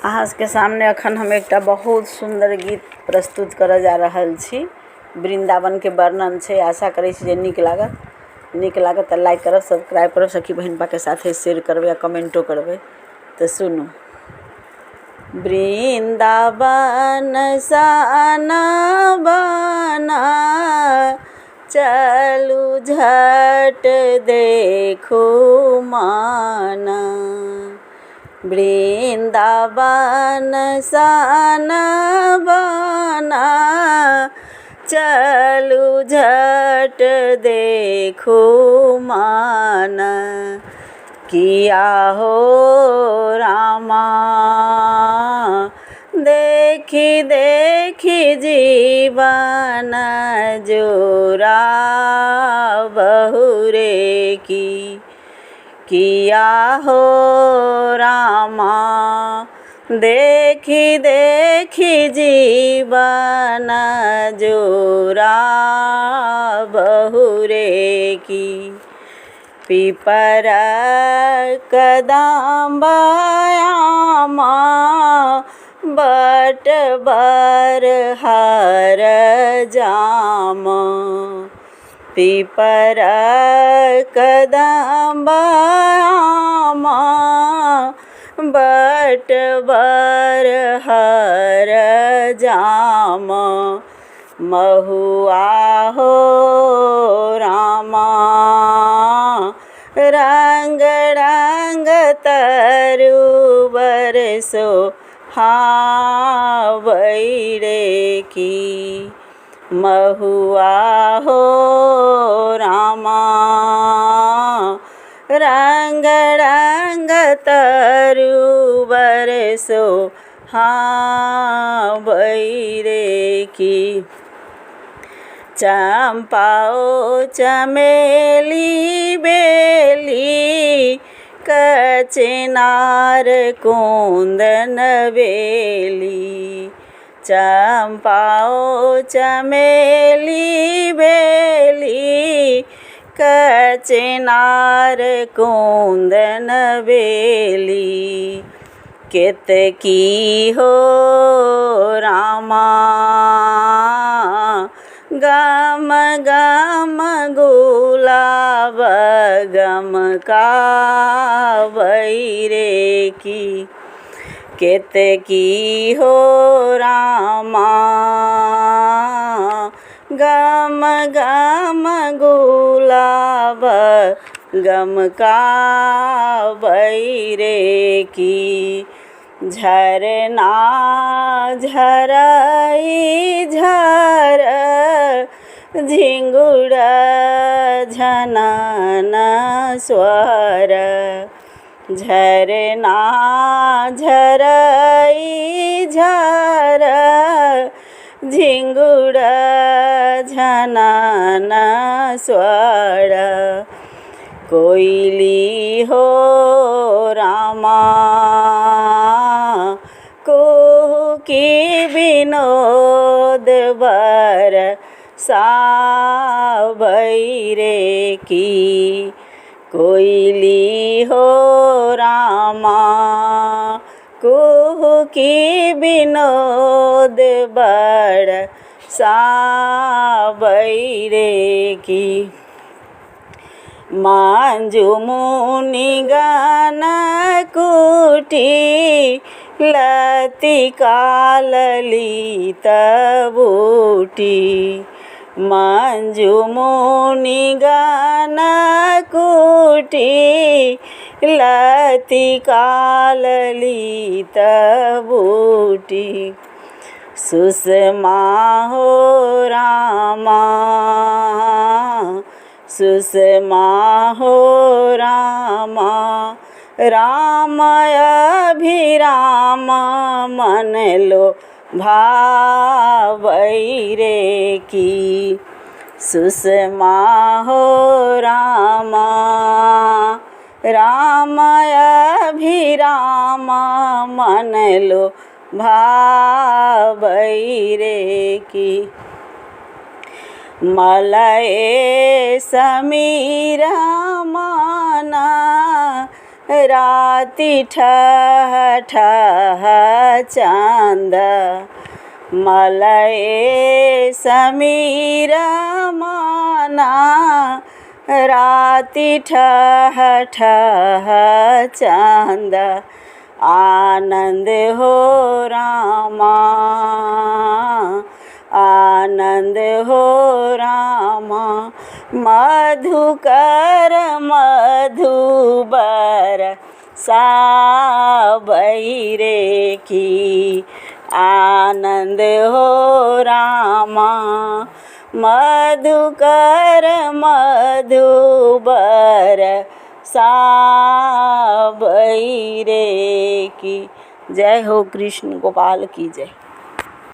अहाँ के सामने अखन हम एक बहुत सुंदर गीत प्रस्तुत करऽ जा रहल छी। वृंदावन के वर्णन छै। आशा करै छी जे नीक लागत तऽ लाइक करब, सब्सक्राइब करब, सखी बहिन के साथे शेयर करबै आ कमेंटो करबै। तो सुनू। वृंदावन सन बना चलू झट देखू माना। वृंदावन सन बना चलू झट देखू माना। किया हो रामा देखी देखी जीवन जोरा बहुरे की। किया हो रामा देखी देखी जीवन जोरा बहुरे की। पिपर कदम्बयामा बट बर हर जाम। पिपर कदम्बयामा बट बर हर जाम। महुआ हो रामा रंग रंग तरुवर सो हावैरे की। महुआ हो रामा रंग रंग तरुवर सो हावैरे की। चंपाओ चमेली बेली कचनार कुंदन बेली। चंपाओ चमेली बेली कचनार कुंदन बेली। केतकी हो रामा गम गम गुलाब गम कावैरे की। केतकी हो रामा गम गम गुलाब गम कावैरे की। झरना झरई झर झिंगुर झनन स्वर। झरना झरई झर झिंगुर झनन स्वर। कोयली हो रामा कुहुकी विनोद बर सावैरे की। कोयली हो रामा कुहुकी विनोद बर सावैरे की। मांजू मुनि गण कुटी लतिका ललित बूटी। मांजू मुनि गण कुटी लतिका ललित बूटी। सुषमा हो रामा सुषमा हो रामा राम अभिराम मन लो भावैरे की। सुषमा हो रामा राम अभिराम मन लो भावैरे की। मलय समीरा माना राति ठह ठह चांद मलये समीर माना। राति ठह ठह चांद आनंद हो रामा, आनंद हो रामा। मधुकर मधुबर सावई रे की आनंद हो रामा। मधुकर मधुबर सावई रे की। जय हो कृष्ण गोपाल की जय।